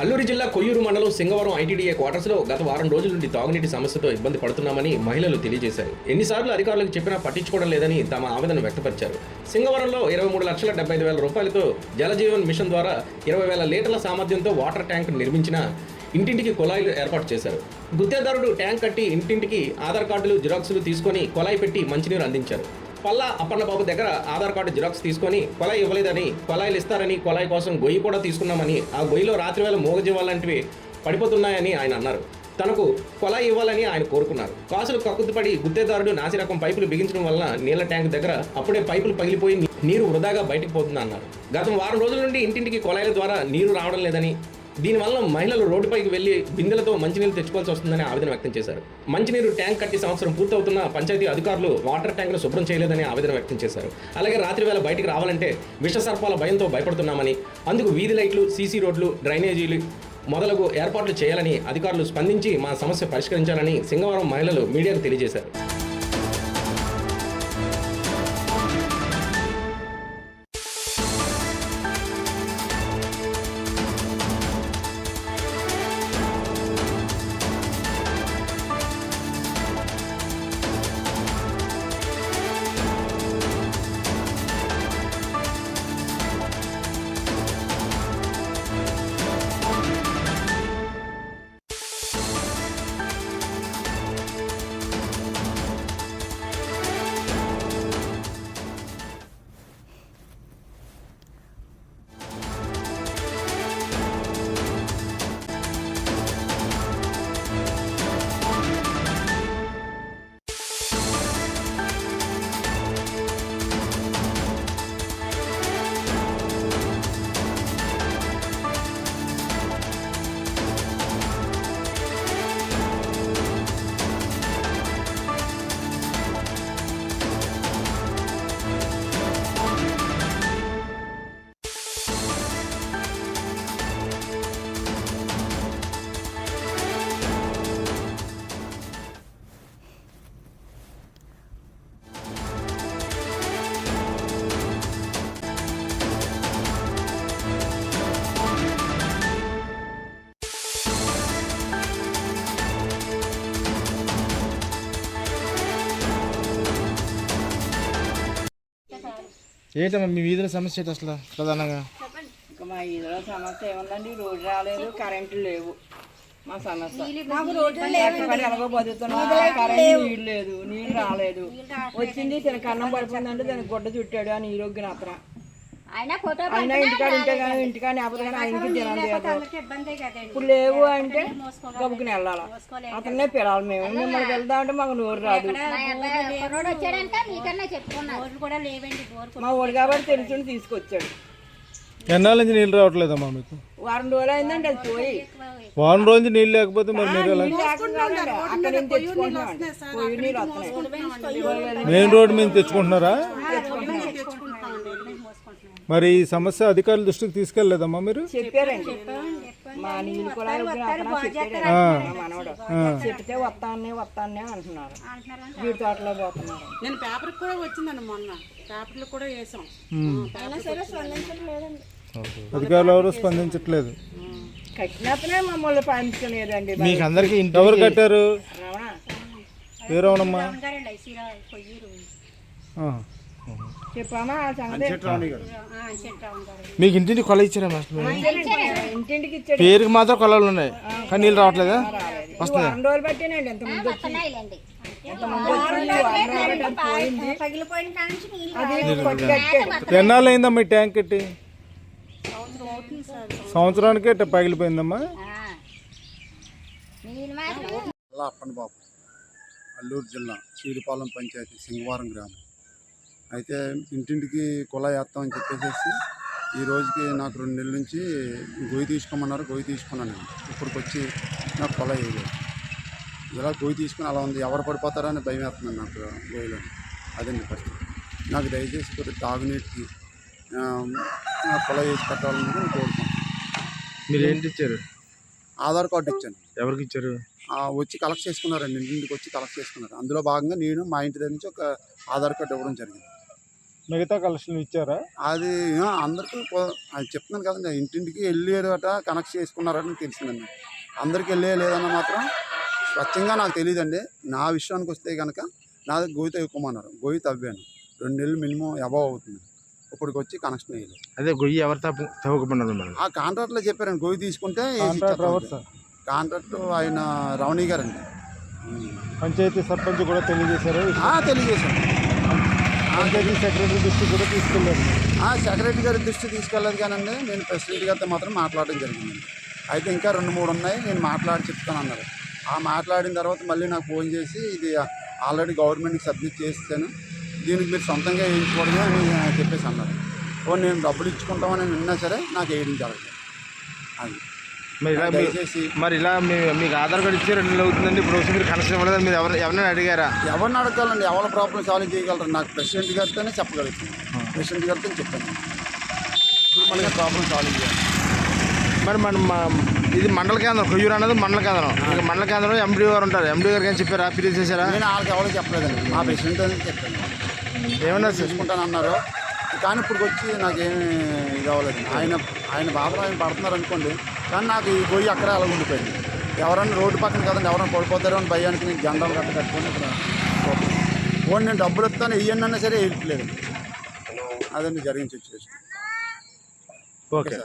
అల్లూరి జిల్లా కొయ్యూరు మండలం సింగవరం ఐటీడీఏ క్వార్టర్స్లో గత వారం రోజుల నుండి తాగునీటి సమస్యతో ఇబ్బంది పడుతున్నామని మహిళలు తెలియజేశారు. ఎన్నిసార్లు అధికారులకు చెప్పినా పట్టించుకోవడం లేదని తమ ఆవేదన వ్యక్తపరిచారు. సింగవరంలో 23,75,000 రూపాయలతో జలజీవన్ మిషన్ ద్వారా 20,000 లీటర్ల సామర్థ్యంతో వాటర్ ట్యాంక్ నిర్మించిన ఇంటింటికి కుళాయిలు ఏర్పాటు చేశారు. గుత్తేదారుడు ట్యాంక్ కట్టి ఇంటింటికి ఆధార్ కార్డులు జిరాక్సులు తీసుకొని కుళాయి పెట్టి మంచినీరు అందించారు. పల్లా అప్పన్నబాబు దగ్గర ఆధార్ కార్డు జిరాక్స్ తీసుకొని కుళాయి ఇవ్వలేదని, కుళాయిలు ఇస్తారని కుళాయి కోసం గొయ్యి కూడా తీసుకున్నామని, ఆ గొయ్యిలో రాత్రివేళ మూగజీవాలంటివి పడిపోతున్నాయని ఆయన అన్నారు. తనకు కుళాయి ఇవ్వాలని ఆయన కోరుకున్నారు. కాసులు కక్కుతుపడి గుత్తేదారుడు నాసిరకం పైపులు బిగించడం వలన నీళ్ల ట్యాంక్ దగ్గర అప్పుడే పైపులు పగిలిపోయి నీరు వృధాగా బయటకు పోతుందన్నారు. గత వారం రోజుల నుండి ఇంటింటికి కుళాయిల ద్వారా నీరు రావడం లేదని, దీనివల్ల మహిళలు రోడ్డుపైకి వెళ్లి బిందెలతో మంచినీరు తెచ్చుకోవాల్సి వస్తుందని ఆవేదన వ్యక్తం చేశారు. మంచినీరు ట్యాంక్ కట్టి సంవత్సరం పూర్తవుతున్న పంచాయతీ అధికారులు వాటర్ ట్యాంకును శుభ్రం చేయలేదని ఆవేదన వ్యక్తం చేశారు. అలాగే రాత్రి వేళ బయటికి రావాలంటే విషసర్పాల భయంతో భయపడుతున్నామని, అందుకు వీధి లైట్లు, సీసీ రోడ్లు, డ్రైనేజీలు మొదలగు ఏర్పాట్లు చేయాలని, అధికారులు స్పందించి మా సమస్య పరిష్కరించాలని సింగవరం మహిళలు మీడియాకు తెలియజేశారు. ఏంటమ్మా మీ వీధిలో సమస్య ఏంటి అసలు ప్రధానంగా? ఇంకా మా వీధిలో సమస్య ఏముందండి, రోడ్డు రాలేదు, కరెంటు లేవు. మా సమస్య ఎలాగో బతుకుతున్నాం, కరెంటు నీళ్ళు లేదు, నీళ్ళు రాలేదు. వచ్చింది తినక అన్నం పడిపోయిందంటే దానికి గుడ్డ చుట్టాడు అని ఈరోగ్యం అతను అయినా ఇంటికాడ ఉంటే కానీ ఇంటికాడ లేకపోతే కానీ ఆయనకి తినాలి లేదు. ఇప్పుడు లేవు అంటే గబుకుని వెళ్ళాలి, అతన్నే పిలాలి. మేము మిమ్మల్ని వెళ్దాం అంటే మాకు నోరు రాదు. మా ఊరు కాబట్టి తెలుసుని తీసుకొచ్చాడు. ఎన్నాళ్ళ నుంచి నీళ్ళు రావట్లేదమ్మా మీకు? వారం రోజులు అయిందండి అది పోయి. వారం రోజు నీళ్ళు లేకపోతే మరి మీరు ఎలా? అక్కడ నుంచి తెచ్చుకుంటున్నాం, పోయి నీళ్ళు వస్తున్నాయి. మెయిన్ రోడ్డు మీద తెచ్చుకుంటున్నారా? మరి ఈ సమస్య అధికారుల దృష్టికి తీసుకెళ్లేదమ్మా మీరు? చెప్పారండి, మా నీళ్ళు కూడా మనవడు చెప్తే వస్తానే అంటున్నారు. వీడి తోటలో పోతున్నారు. నేను పేపర్కి కూడా వచ్చిందండి, మొన్న పేపర్లు కూడా వేసాం. అధికారులు ఎవరు స్పందించట్లేదు. కట్టినప్పుడే మమ్మల్ని పంపించలేదండి. మీకు అందరికి ఇంటి ఎవరు కట్టారు? ఏ రవణమ్మా? చెప్పామా సంగతి. మీకు ఇంటింటి కొల ఇచ్చారా? ఇంటింటికి ఇచ్చాడు. పేరుకి మాత్రం కొలాలు ఉన్నాయి కానీ నీళ్ళు రావట్లేదా? వస్తుంది. 2 రోజులు పట్టినండి ఎంతమంది వచ్చి ఎన్నాళ్ళు అయిందమ్మా ఈ ట్యాంక్ కట్టి? సంవత్సరానికే పగిలిపోయిందమ్మా. అప్పన్నబాబు, అల్లూరు జిల్లా చీడిపాలెం పంచాయతీ సింగవరం గ్రామం. అయితే ఇంటింటికి కుళాయి వేస్తామని చెప్పేసి ఈ రోజుకి నాకు 2 నెలల నుంచి గొయ్యి తీసుకోమన్నారు. గొయ్యి తీసుకున్నాను. ఇప్పటికి వచ్చి నాకు కుళాయి వేయలేదు. ఇలా గొయ్యి తీసుకుని అలా ఉంది. ఎవరు పడిపోతారని భయం వేస్తున్నాను నాకు గొయ్యిలో. అదండి పరిస్థితి. నాకు దయచేసి కొద్దిగా తాగునీటికి కుళాయి వేసి పెట్టాలని కోరుతున్నాను. మీరు ఏంటి ఇచ్చారు? ఆధార్ కార్డు ఇచ్చాను. ఎవరికి ఇచ్చారు? వచ్చి కలెక్ట్ చేసుకున్నారండి, ఇంటికి వచ్చి కలెక్ట్ చేసుకున్నారు. అందులో భాగంగా నేను మా ఇంటి దగ్గర నుంచి ఒక ఆధార్ కార్డు ఇవ్వడం జరిగింది. మిగతా కలెక్షన్ ఇచ్చారా? అది అందరికీ అది చెప్తున్నాను కదండి, ఇంటింటికి వెళ్ళారట, కనెక్ట్ చేసుకున్నారని తెలిసిందండి. అందరికి లేదన్న మాత్రం స్వచ్ఛంగా నాకు తెలియదండి. నా విషయానికి వస్తే కనుక నాది గొయ్యి తవ్వుకోమన్నారు, గొయ్యి తవ్వాను. 2 నెలలు మినిమం అబవ్ అవుతుంది. ఇప్పటికి వచ్చి కనెక్షన్ వేయలేదు. అదే గొయ్యి ఎవరు తవ్వుకోమన్నారు మేడం? ఆ కాంట్రాక్ట్లో చెప్పారండి, గొయ్యి తీసుకుంటే కాంట్రాక్టర్ ఎవరు సార్? కాంట్రాక్ట్ ఆయన రమణి గారండి. పంచాయతీ సర్పంచ్ కూడా తెలియజేశారు? తెలియజేశాను. పంచాయతీ సెక్రటరీ దృష్టి కూడా తీసుకెళ్ళారు? సెక్రటరీ గారి దృష్టి తీసుకెళ్ళదు కానండి, నేను ప్రెసిడెంట్ గారితో మాత్రం మాట్లాడడం జరిగిందండి. అయితే ఇంకా 2-3 ఉన్నాయి, నేను మాట్లాడి చెప్తానన్నారు. ఆ మాట్లాడిన తర్వాత మళ్ళీ నాకు ఫోన్ చేసి ఇది ఆల్రెడీ గవర్నమెంట్కి సబ్మిట్ చేస్తాను, దీనికి మీరు సొంతంగా వేయించుకోవడమే అని చెప్పేసి అన్నారు. నేను డబ్బులు ఇచ్చుకుంటామని విన్నా సరే నాకు వేయడం జరగలేదు. అది మరి ఇలా మీకు ఆధార్ కార్డు ఇచ్చి 2 నెలలు అవుతుందండి, ఇప్పుడు వచ్చి మీరు కనెక్షన్ ఇవ్వలేదు. మీరు ఎవరినైనా అడిగారా? ఎవరిని అడగాలండి, ఎవరి ప్రాబ్లం సాల్వ్ చేయగలరు? నాకు ప్రెసిడెంట్ గారితోనే చెప్పగలుగుతాను, ప్రెసిడెంట్ గారితో చెప్పాను. ఇప్పుడు మనకి ప్రాబ్లం సాల్వ్ చేయాలి. మరి ఇది మండల కేంద్రం, కొయ్యూరు అన్నది మండల కేంద్రం. ఇక మండల కేంద్రంలో ఎండి గారు ఉంటారు, ఎండి గారికి ఏం చెప్పారా? ఫిర్యాదు చేశారా? నేను వాళ్ళకి ఎవరికి చెప్పలేదండి, మా ప్రెసిడెంట్ అని చెప్పాను. ఏమన్నా చేసుకుంటాను అన్నారు, కానీ ఇప్పుడు వచ్చి నాకేమి ఇది అవ్వలేదు. ఆయన బాధలో ఆయన పడుతున్నారు అనుకోండి, కానీ నాకు ఈ గొయ్యి అక్కడే అలా ఉండిపోయింది. ఎవరన్నా రోడ్డు పక్కన కదండి, ఎవరైనా పడిపోతారో అని భయానికి నేను జెండాలు కట్టుకొని ఇక్కడ ఫోన్ నేను డబ్బులు ఇస్తాను ఇవ్వండి అన్నా సరే వేయట్లేదు. అదండి జరిగిన సిచ్యువేషన్. ఓకే.